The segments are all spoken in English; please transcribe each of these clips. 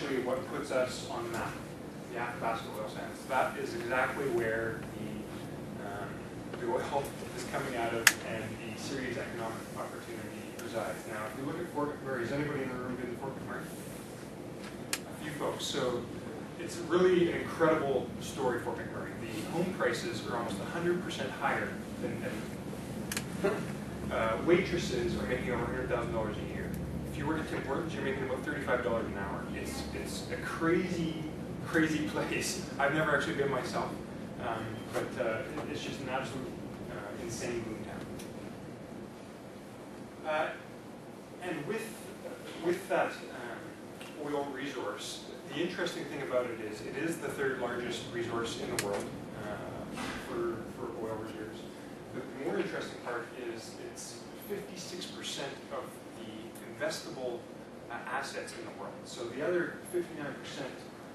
actually what puts us on the map, the Athabasca oil sands. That is exactly where the oil is coming out of and the serious economic opportunity resides. Now, if you look at Fort McMurray, has anybody in the room been to Fort McMurray? A few folks. So it's really an incredible story, Fort McMurray. The home prices are almost 100% higher than Edmonton. Waitresses are making over $100,000 a year. If you work at Tim Hortons, you're making about $35 an hour. It's a crazy, crazy place. I've never actually been myself, but it's just an absolute insane boom town. And with that oil resource, the interesting thing about it is the third largest resource in the world for oil reserves. The more interesting part is it's 56% of the investable assets in the world. So the other 59%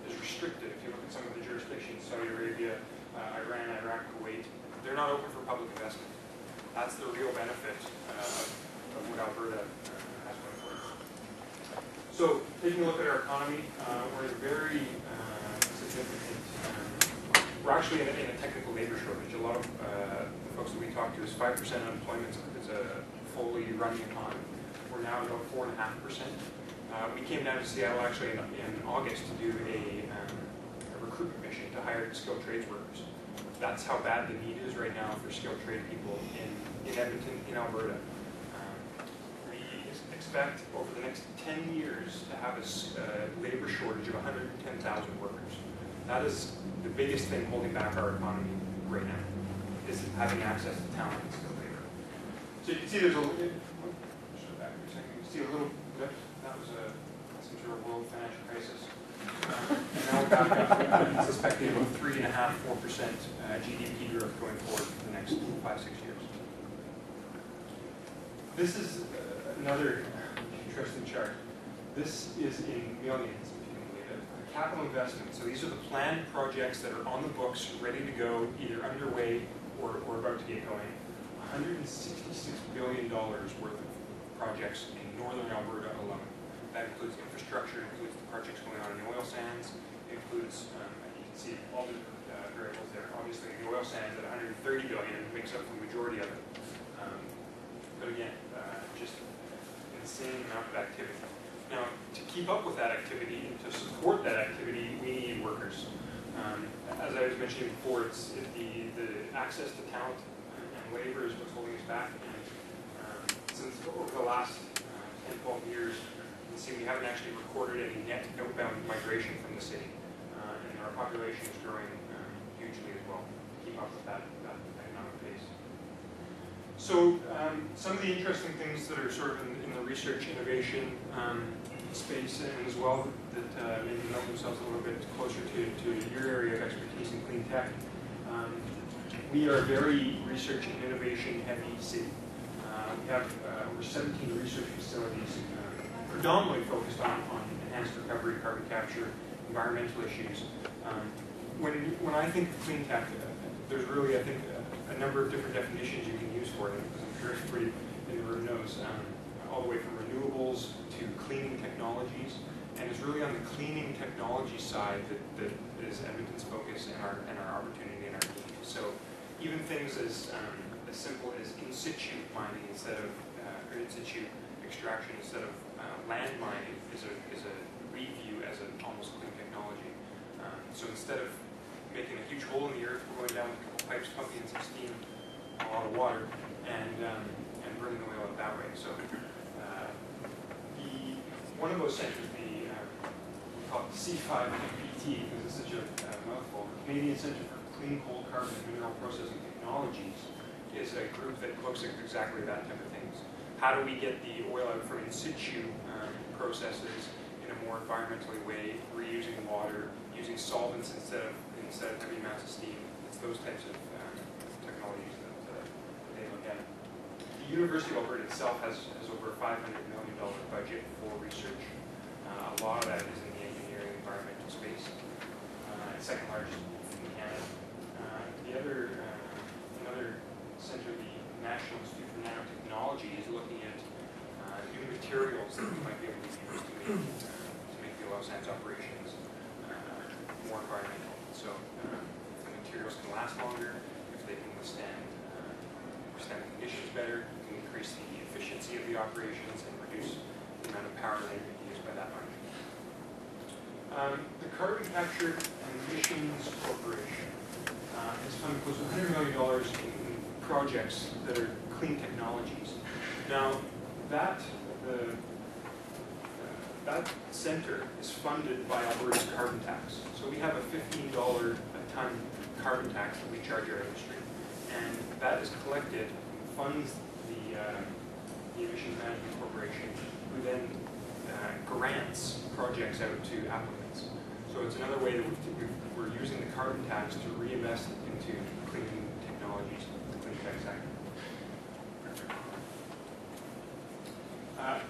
is restricted. If you look at some of the jurisdictions, Saudi Arabia, Iran, Iraq, Kuwait, they're not open for public investment. That's the real benefit of what Alberta has going for it. So taking a look at our economy, we're in a very significant, we're actually in a technical labor shortage. A lot of the folks that we talk to is 5% unemployment is a fully running economy. We're now at about 4.5%. We came down to Seattle actually in August to do a recruitment mission to hire skilled trades workers. That's how bad the need is right now for skilled trade people in Edmonton, in Alberta. We expect over the next 10 years to have a labor shortage of 110,000 workers. That is the biggest thing holding back our economy right now, is having access to talent and skilled labor. So you can see there's a little, see a little blip. That was some sort of world financial crisis. And now we're back up, suspecting about 3.5–4% GDP growth going forward for the next 5–6 years. This is another interesting chart. This is in millions, if you can believe it. Capital investment. So these are the planned projects that are on the books, ready to go, either underway or about to get going. $166 billion worth of projects in northern Alberta alone. That includes infrastructure, includes the projects going on in the oil sands, includes, you can see all the variables there. Obviously, the oil sands at $130 billion makes up the majority of it. But again, just an insane amount of activity. Now, to keep up with that activity and to support that activity, we need workers. As I was mentioning before, it's the access to talent and labor is what's holding us back. And since over the last 10–12 years, you can see we haven't actually recorded any net outbound migration from the city, and our population is growing hugely as well to keep up with that economic pace. So some of the interesting things that are sort of in the research innovation space, and as well that maybe lend themselves a little bit closer to your area of expertise in clean tech. We are a very research and innovation heavy city. We have over 17 research facilities, predominantly focused on enhanced recovery, carbon capture, environmental issues. When I think of clean tech, there's really, I think, a number of different definitions you can use for it, because I'm sure everybody in the room knows, all the way from renewables to cleaning technologies. And it's really on the cleaning technology side that is Edmonton's focus and our opportunity and our need. So even things as simple as in situ mining instead of, or in situ extraction instead of land mining is a review as an almost clean technology. So instead of making a huge hole in the earth, we're going down with a couple pipes, pumping in some steam, a lot of water, and burning the oil out that way. So one of those centers, we call it C5PT, because it's such a mouthful, the Canadian Centre for Clean Coal, Carbon, and Mineral Processing Technologies, is a group that looks at exactly that type of things. How do we get the oil out from in situ processes in a more environmentally way, reusing water, using solvents instead of heavy amounts of steam? It's those types of technologies that they look at. The University of Alberta itself has over a $500 million budget for research. A lot of that is in the engineering environmental space. Second largest in Canada. Another center, the National Institute for Nanotechnology, is looking at new materials that we might be able to use to make the oil sands operate. operations more environmental. So if the materials can last longer, if they can withstand the conditions better, it can increase the efficiency of the operations and reduce the amount of power that can be used by that much. The Carbon Capture and Emissions Corporation has funded close to $100 million in projects that are clean technologies. Now, that center is funded by Alberta's carbon tax. So we have a $15 a ton carbon tax that we charge our industry. And that is collected, funds the Emissions Management Corporation, who then grants projects out to applicants. So it's another way that we're using the carbon tax to reinvest into clean technologies, the clean tech sector.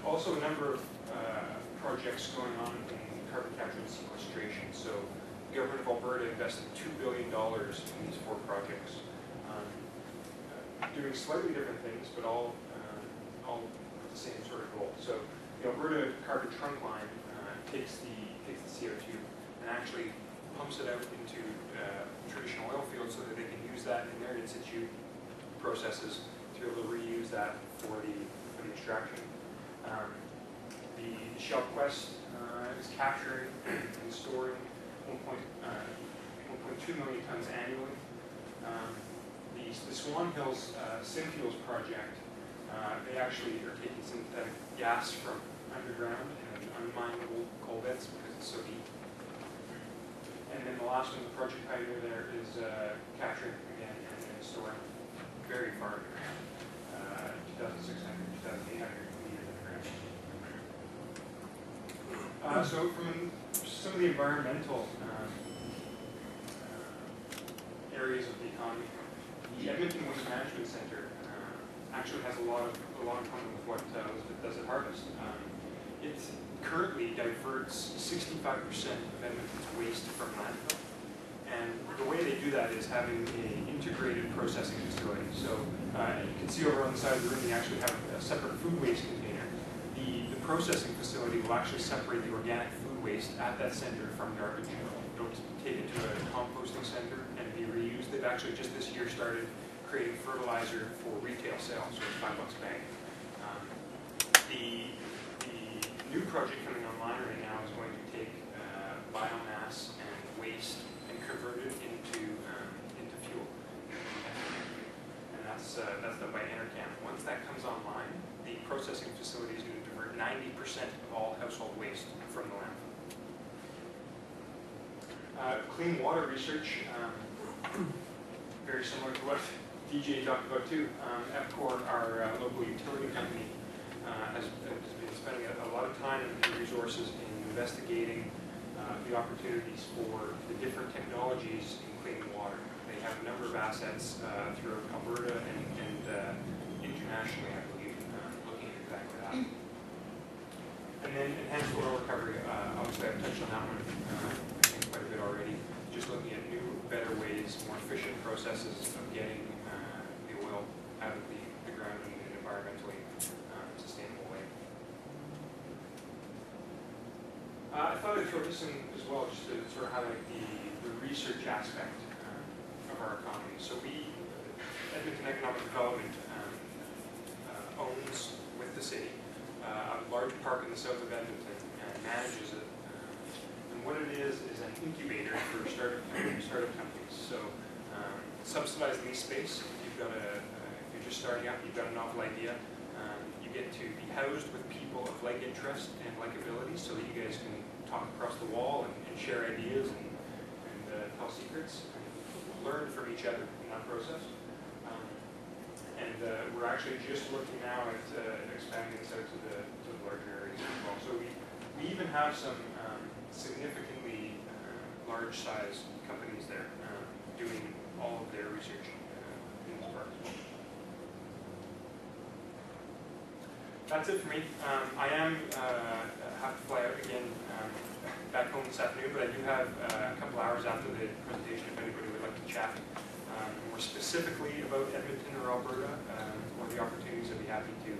Also a number of projects going on in carbon capture and sequestration. So the government of Alberta invested $2 billion in these 4 projects, doing slightly different things, but all with the same sort of goal. So the Alberta Carbon Trunk Line takes the CO2 and actually pumps it out into traditional oil fields so that they can use that in their in situ processes to be able to reuse that for the extraction. The Shell Quest is capturing and storing 1.2 million tons annually. The Swan Hills Synfuels project, they actually are taking synthetic gas from underground and unminable coal beds because it's so deep. And then the last one, the Project Pioneer, there is capturing again and storing very far underground, 2,600, 2,800 meters underground. So from some of the environmental areas of the economy, the Edmonton Waste Management Centre actually has a lot in common with what Elizabeth does at Harvest. It currently diverts 65% of Edmonton's waste from landfill. And the way they do that is having an integrated processing facility. So you can see over on the side of the room, they actually have a separate food waste container. The processing facility will actually separate the organic food waste at that center from garbage. It'll take it to a composting center and be reused. They've actually just this year started creating fertilizer for retail sales, so it's $5 a bag. The new project coming online right now is going to take biomass and waste and convert it into fuel. And that's done by Enercam. Once that comes online, the processing facility is going to divert 90% of all household waste from the landfill. Clean water research, very similar to what DJ talked about too. EPCOR, our local utility company, has been spending a lot of time and resources in investigating the opportunities for the different technologies in clean water. They have a number of assets throughout Alberta and internationally, I believe, looking at exactly that. And then enhanced oil recovery, obviously I've touched on that one I think quite a bit already. Just looking at new, better ways, more efficient processes of getting the oil out of the ground in an environmentally sustainable way. I thought I'd throw this in as well, just to sort of highlight the research aspect of our economy. So Edmonton Economic Development owns, with the city, a large park in the south of Edmonton and manages it. And what it is an incubator for startup companies. So subsidized lease space. If you're just starting up, you've got a novel idea. You get to be housed with people of like interest and like abilities, so that you guys can talk across the wall and share ideas and tell secrets and learn from each other in that process. And we're actually just looking now at expanding this out to the larger areas as well. So we even have some significantly large-size companies there doing all of their research in this park as well. That's it for me. I have to fly out again back home this afternoon, but I do have a couple hours after the presentation if anybody would like to chat more specifically about Edmonton or Alberta or the opportunities. I'd be happy to